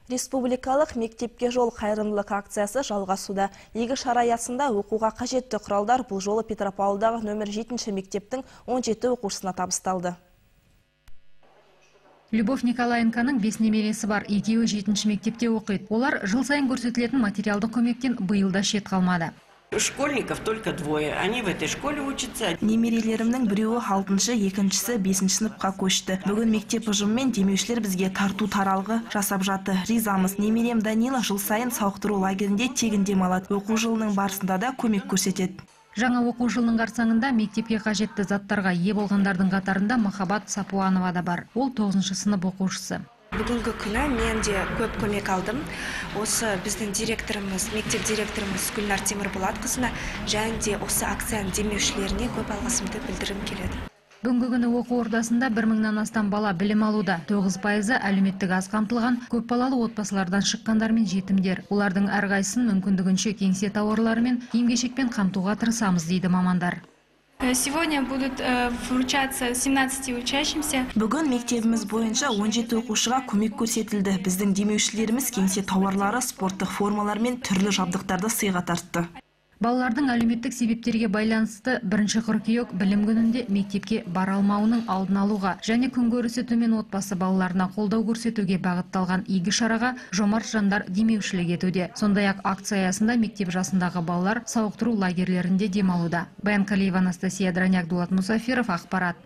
Республикалық мектепке жол қайырымдылық акциясы жалғасуда. Игі шара аясында оқуға қажетті құралдар бұл жолы Петропавлдағы нөмір 7 мектептің 17 оқушысына табысталды. Любовь Николаенканың 5 немересі бар, екеуі 7 мектепте оқиды. Олар жыл сайын көрсетілетін материалдық көмектен биылда шет қалмады. Школьников только двое. Они в этой школе учатся. Немерелерімнің біреуі 6-шы, екіншісі 5-ші сыныпқа көшті. Бүгін мектеп ұжымымен демеушілер бізге тарту таралғы жасап жатты. Ризамыз. Немерем Данила жыл сайын сауықтыру лагерінде тегін демалады. Оқу жылының барысында да көмек көрсетеді. Жаңа оқу жылының қарсаңында мектепке қажетті заттарға ие болғандардың қатарында Махаббат Сапуанова да бар. Ол 9-шы сынып оқушысы. Бүгінгі күні мен де көп көмек алдым. Осы біздің директорымыз, мектеп директорымыз Гүлнар Темірболатқызына және де осы акцияның демеушілеріне көп алғысымды білдіргім келеді. Бүгінгі күні оқу ордасында 1000-нан астам бала білім алуда. 9% әлеуметтік аз қамтылған көпбалалы отбасылардан шыққандар мен жетімдер. Олардың әрқайсысын мүмкіндігінше кеңсе тауарлары мен киім-кешекпен қамтуға тырысамыз дейді мамандар. Сегодня будут вручаться 17 учащимся. Бүгін мектебіміз бойынша 17 оқушыға көмек көрсетілді. Біздің демеушілеріміз кеңсе тауарлары, спорттық формалар мен түрлі жабдықтарды сыйға тартты. Балалардың әлеуметтік себептерге байланысты 1 қыркүйек білім күнінде мектепке бара алмауының алдын алуға және күнкөрісі төмен отбасы балаларына қолдау көрсетуге бағытталған игі шараға жомарт жандар демеушілік етуде. Сондай-ақ акция аясында мектеп жасындағы балалар сауықтыру лагерлерінде демалуда. Баян Калиева, Анастасия Драняк, Дулат Мусафиров, ақпарат.